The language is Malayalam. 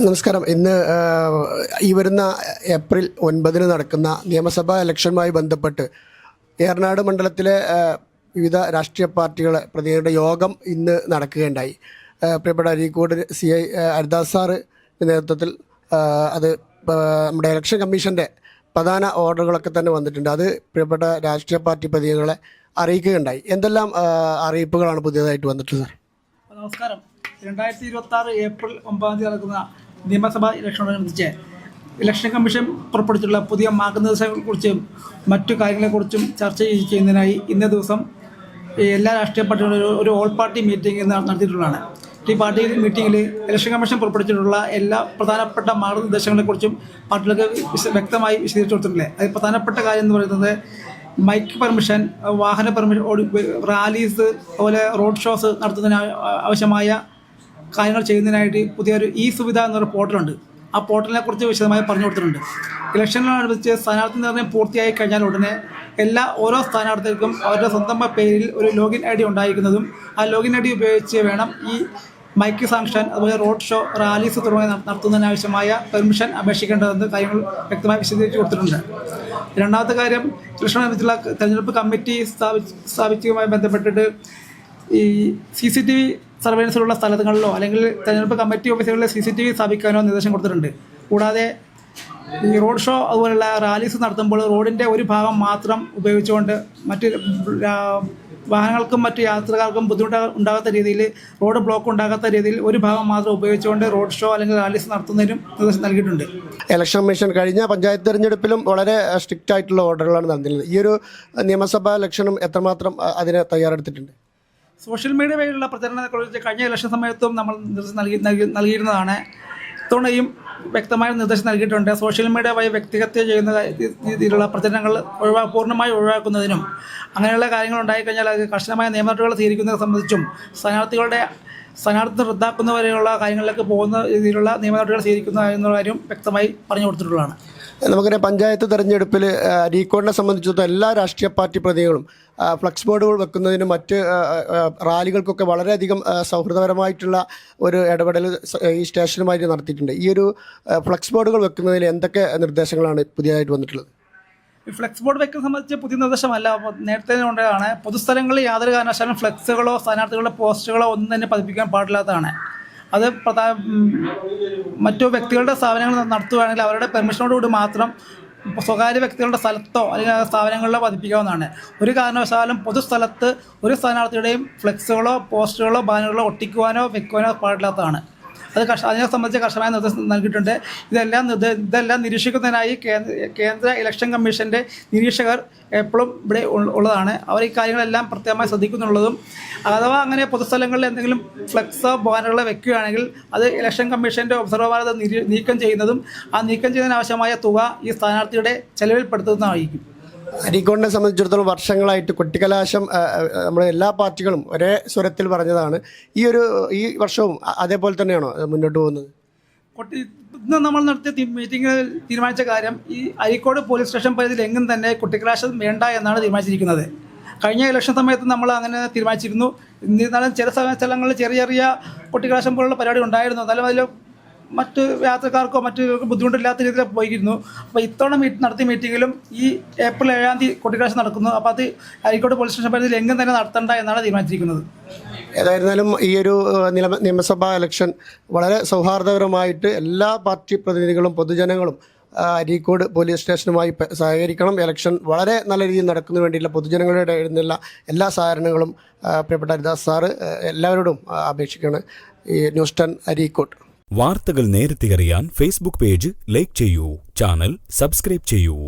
നമസ്കാരം. ഇന്ന് ഈ വരുന്ന ഏപ്രിൽ 9 നടക്കുന്ന നിയമസഭാ ഇലക്ഷനുമായി ബന്ധപ്പെട്ട് ഏറനാട് മണ്ഡലത്തിലെ വിവിധ രാഷ്ട്രീയ പാർട്ടികളെ പ്രതിനിധിയുടെ യോഗം ഇന്ന് നടക്കുകയുണ്ടായി. പ്രിയപ്പെട്ട അരീക്കോട് CI ഹരിദാസ് സാറിൻ്റെ നേതൃത്വത്തിൽ അത് നമ്മുടെ ഇലക്ഷൻ കമ്മീഷൻ്റെ പ്രധാന ഓർഡറുകളൊക്കെ തന്നെ വന്നിട്ടുണ്ട്. അത് പ്രിയപ്പെട്ട രാഷ്ട്രീയ പാർട്ടി പ്രതിനിധികളെ അറിയിക്കുകയുണ്ടായി. എന്തെല്ലാം അറിയിപ്പുകളാണ് പുതിയതായിട്ട് വന്നിട്ടുള്ളത്? നമസ്കാരം. 2026 ഏപ്രിൽ 9 നടക്കുന്ന നിയമസഭാ ഇലക്ഷനോടനുബന്ധിച്ച് ഇലക്ഷൻ കമ്മീഷൻ പുറപ്പെടുവിച്ചിട്ടുള്ള പുതിയ മാർഗനിർദ്ദേശങ്ങളെക്കുറിച്ചും മറ്റു കാര്യങ്ങളെക്കുറിച്ചും ചർച്ച ചെയ്യുന്നതിനായി ഇന്നേ ദിവസം എല്ലാ രാഷ്ട്രീയ പാർട്ടികളും ഒരു ഓൾ പാർട്ടി മീറ്റിംഗ് നടത്തിയിട്ടുള്ളതാണ്. ഈ പാർട്ടി മീറ്റിങ്ങിൽ ഇലക്ഷൻ കമ്മീഷൻ പുറപ്പെടുവിച്ചിട്ടുള്ള എല്ലാ പ്രധാനപ്പെട്ട മാർഗനിർദ്ദേശങ്ങളെക്കുറിച്ചും പാർട്ടികൾക്ക് വ്യക്തമായി വിശദീകരിച്ചു കൊടുത്തിട്ടുണ്ട്. അതിൽ പ്രധാനപ്പെട്ട കാര്യം എന്ന് പറയുന്നത് മൈക്ക് പെർമിഷൻ, വാഹന പെർമിഷൻ, റാലീസ്, അതുപോലെ റോഡ് ഷോസ് നടത്തുന്നതിന് ആവശ്യമായ കാര്യങ്ങൾ ചെയ്യുന്നതിനായിട്ട് പുതിയൊരു സുവിധ എന്നൊരു പോർട്ടലുണ്ട്. ആ പോർട്ടലിനെ കുറിച്ച് വിശദമായി പറഞ്ഞു കൊടുത്തിട്ടുണ്ട്. ഇലക്ഷനോടനുബന്ധിച്ച് സ്ഥാനാർത്ഥി നിർണ്ണയം പൂർത്തിയായി കഴിഞ്ഞാൽ ഉടനെ ഓരോ സ്ഥാനാർത്ഥികൾക്കും അവരുടെ സ്വന്തം പേരിൽ ഒരു ലോഗിൻ ID ഉണ്ടായിരിക്കുന്നതും ആ ലോഗിൻ ID ഉപയോഗിച്ച് വേണം ഈ മൈക്ക് സാങ്ഷൻ, അതുപോലെ റോഡ് ഷോ, റാലീസ് തുടങ്ങിയ നടത്തുന്നതിനാവശ്യമായ പെർമിഷൻ അപേക്ഷിക്കേണ്ടതെന്ന് കാര്യങ്ങൾ വ്യക്തമായി വിശദീകരിച്ച് കൊടുത്തിട്ടുണ്ട്. രണ്ടാമത്തെ കാര്യം, ഇലക്ഷനോടനുബന്ധിച്ചുള്ള തെരഞ്ഞെടുപ്പ് കമ്മിറ്റി സ്ഥാപിച്ചതുമായി ബന്ധപ്പെട്ടിട്ട് ഈ CCTV സർവൈലൻസിലുള്ള സ്ഥലങ്ങളിലോ അല്ലെങ്കിൽ തെരഞ്ഞെടുപ്പ് കമ്മിറ്റി ഓഫീസുകളിലെ CCTV സ്ഥാപിക്കാനോ നിർദ്ദേശം കൊടുത്തിട്ടുണ്ട്. കൂടാതെ ഈ റോഡ് ഷോ അതുപോലുള്ള റാലീസ് നടത്തുമ്പോൾ റോഡിൻ്റെ ഒരു ഭാഗം മാത്രം ഉപയോഗിച്ചുകൊണ്ട് മറ്റ് വാഹനങ്ങൾക്കും മറ്റ് യാത്രക്കാർക്കും ബുദ്ധിമുട്ട് ഉണ്ടാകാത്ത രീതിയിൽ, റോഡ് ബ്ലോക്ക് ഉണ്ടാകാത്ത രീതിയിൽ ഒരു ഭാഗം മാത്രം ഉപയോഗിച്ചുകൊണ്ട് റോഡ് ഷോ അല്ലെങ്കിൽ റാലീസ് നടത്തുന്നതിനും നിർദ്ദേശം നൽകിയിട്ടുണ്ട്. ഇലക്ഷൻ കമ്മീഷൻ കഴിഞ്ഞ പഞ്ചായത്ത് തെരഞ്ഞെടുപ്പിലും വളരെ സ്ട്രിക്റ്റ് ആയിട്ടുള്ള ഓർഡറുകളാണ് നൽകുന്നത്. ഈ ഒരു നിയമസഭാ ഇലക്ഷനും എത്രമാത്രം അതിന് തയ്യാറെടുത്തിട്ടുണ്ട്? സോഷ്യൽ മീഡിയ വഴിയുള്ള പ്രചരണത്തെക്കുറിച്ച് കഴിഞ്ഞ ഇലക്ഷൻ സമയത്തും നമ്മൾ നിർദ്ദേശം നൽകിയിരുന്നതാണ്. ഇത്തവണയും വ്യക്തമായ നിർദ്ദേശം നൽകിയിട്ടുണ്ട്. സോഷ്യൽ മീഡിയ വഴി വ്യക്തിഹത്യ ചെയ്യുന്ന രീതിയിലുള്ള പ്രചരണങ്ങൾ പൂർണ്ണമായി ഒഴിവാക്കുന്നതിനും അങ്ങനെയുള്ള കാര്യങ്ങൾ ഉണ്ടായിക്കഴിഞ്ഞാൽ അത് കർശനമായ നിയമനടപടികൾ സ്വീകരിക്കുന്നത് സംബന്ധിച്ചും സ്ഥാനാർത്ഥി റദ്ദാക്കുന്നവരെയുള്ള കാര്യങ്ങളിലേക്ക് പോകുന്ന രീതിയിലുള്ള നിയമനടപടികൾ സ്വീകരിക്കുന്ന എന്നുള്ള കാര്യം വ്യക്തമായി പറഞ്ഞു കൊടുത്തിട്ടുള്ളതാണ്. നമുക്കറിയാം, പഞ്ചായത്ത് തെരഞ്ഞെടുപ്പിൽ അരീക്കോടിനെ സംബന്ധിച്ചിടത്തോളം എല്ലാ രാഷ്ട്രീയ പാർട്ടി പ്രതിനിധികളും ഫ്ലക്സ് ബോർഡുകൾ വെക്കുന്നതിനും മറ്റ് റാലികൾക്കൊക്കെ വളരെയധികം സൗഹൃദപരമായിട്ടുള്ള ഒരു ഇടപെടൽ ഈ സ്റ്റേഷനുമായിട്ട് നടത്തിയിട്ടുണ്ട്. ഈ ഒരു ഫ്ലക്സ് ബോർഡുകൾ വെക്കുന്നതിൽ എന്തൊക്കെ നിർദ്ദേശങ്ങളാണ് പുതിയതായിട്ട് വന്നിട്ടുള്ളത്? ഈ ഫ്ലെക്സ് ബോർഡ് വെക്കുന്ന സംബന്ധിച്ച് പുതിയ നിർദ്ദേശമല്ല, നേരത്തെ കൊണ്ടാണ്. പൊതുസ്ഥലങ്ങളിൽ യാതൊരു കാരണവശാലും ഫ്ലെക്സുകളോ സ്ഥാനാർത്ഥികളുടെ പോസ്റ്ററുകളോ ഒന്നും തന്നെ പതിപ്പിക്കാൻ പാടില്ലാത്തതാണ്. അത് മറ്റു വ്യക്തികളുടെ സ്ഥാപനങ്ങൾ നടത്തുകയാണെങ്കിൽ അവരുടെ പെർമിഷനോടുകൂടി മാത്രം സ്വകാര്യ വ്യക്തികളുടെ സ്ഥലത്തോ അല്ലെങ്കിൽ സ്ഥാപനങ്ങളിലോ പതിപ്പിക്കാവുന്നതാണ്. ഒരു കാരണവശാലും പൊതുസ്ഥലത്ത് ഒരു സ്ഥാനാർത്ഥിയുടെയും ഫ്ലെക്സുകളോ പോസ്റ്ററുകളോ ബാനറുകളോ ഒട്ടിക്കുവാനോ വെക്കുവാനോ പാടില്ലാത്തതാണ്. അതിനെ സംബന്ധിച്ച് കർശനമായ നിർദ്ദേശം നൽകിയിട്ടുണ്ട്. ഇതെല്ലാം നിരീക്ഷിക്കുന്നതിനായി കേന്ദ്ര ഇലക്ഷൻ കമ്മീഷൻ്റെ നിരീക്ഷകർ എപ്പോഴും ഇവിടെ ഉള്ളതാണ്. അവർ ഈ കാര്യങ്ങളെല്ലാം പ്രത്യേകമായി ശ്രദ്ധിക്കുന്നുള്ളതും അഥവാ അങ്ങനെ പൊതുസ്ഥലങ്ങളിൽ എന്തെങ്കിലും ഫ്ലെക്സോ ബാനറുകളോ വെക്കുകയാണെങ്കിൽ അത് ഇലക്ഷൻ കമ്മീഷൻ്റെ ഒബ്സർവർമാർ അത് നീക്കം ചെയ്യുന്നതും ആ നീക്കം ചെയ്യുന്നതിനാവശ്യമായ തുക ഈ സ്ഥാനാർത്ഥിയുടെ ചെലവിൽപ്പെടുത്തുന്നതായിരിക്കും. അരീക്കോടിനെ സംബന്ധിച്ചിടത്തോളം വർഷങ്ങളായിട്ട് കൊട്ടിക്കലാശം നമ്മുടെ എല്ലാ പാർട്ടികളും ഒരേ സ്വരത്തിൽ പറഞ്ഞതാണ്. ഈ വർഷവും അതേപോലെ തന്നെയാണോ മുന്നോട്ട് പോകുന്നത്? ഇന്ന് നമ്മൾ നടത്തിയ മീറ്റിങ്ങിൽ തീരുമാനിച്ച കാര്യം, ഈ അരീക്കോട് പോലീസ് സ്റ്റേഷൻ പരിധിയിൽ എങ്ങും തന്നെ കൊട്ടിക്കലാശം വേണ്ട എന്നാണ് തീരുമാനിച്ചിരിക്കുന്നത്. കഴിഞ്ഞ ഇലക്ഷൻ സമയത്ത് നമ്മൾ അങ്ങനെ തീരുമാനിച്ചിരുന്നു. എന്നിരുന്നാലും ചില സ്ഥലങ്ങളിൽ ചെറിയ ചെറിയ കൊട്ടിക്കലാശം പോലുള്ള പരിപാടി ഉണ്ടായിരുന്നു. എന്നാലും അതിൽ മറ്റ് യാത്രക്കാർക്കോ മറ്റു ബുദ്ധിമുട്ടില്ലാത്ത രീതിയിൽ പോയിരുന്നു. അപ്പോൾ ഇത്തവണ നടത്തിയ മീറ്റിങ്ങിലും ഈ ഏപ്രിൽ 7 കൊട്ടിക്കലാശം നടക്കുന്നു. അപ്പോൾ അത് അരീക്കോട് പോലീസ് സ്റ്റേഷൻ പരിധിയിൽ എങ്ങും തന്നെ നടത്തണ്ട എന്നാണ് തീരുമാനിച്ചിരിക്കുന്നത്. ഏതായിരുന്നാലും ഈ ഒരു നിയമസഭാ ഇലക്ഷൻ വളരെ സൗഹാർദ്ദപരമായിട്ട് എല്ലാ പാർട്ടി പ്രതിനിധികളും പൊതുജനങ്ങളും അരീക്കോട് പോലീസ് സ്റ്റേഷനുമായി സഹകരിക്കണം. ഇലക്ഷൻ വളരെ നല്ല രീതിയിൽ നടക്കുന്നതിന് വേണ്ടിയുള്ള പൊതുജനങ്ങളുടെ ഇടയിലുള്ള എല്ലാ സഹകരണങ്ങളും പ്രിയപ്പെട്ട ഹരിദാസ് സാറ് എല്ലാവരോടും അപേക്ഷിക്കുകയാണ്. ഈ ന്യൂസ് 10 അരീക്കോട്. വാർത്തകൾ നേരത്തെ അറിയാൻ ഫേസ്ബുക്ക് പേജ് ലൈക്ക് ചെയ്യൂ, ചാനൽ സബ്സ്ക്രൈബ് ചെയ്യൂ.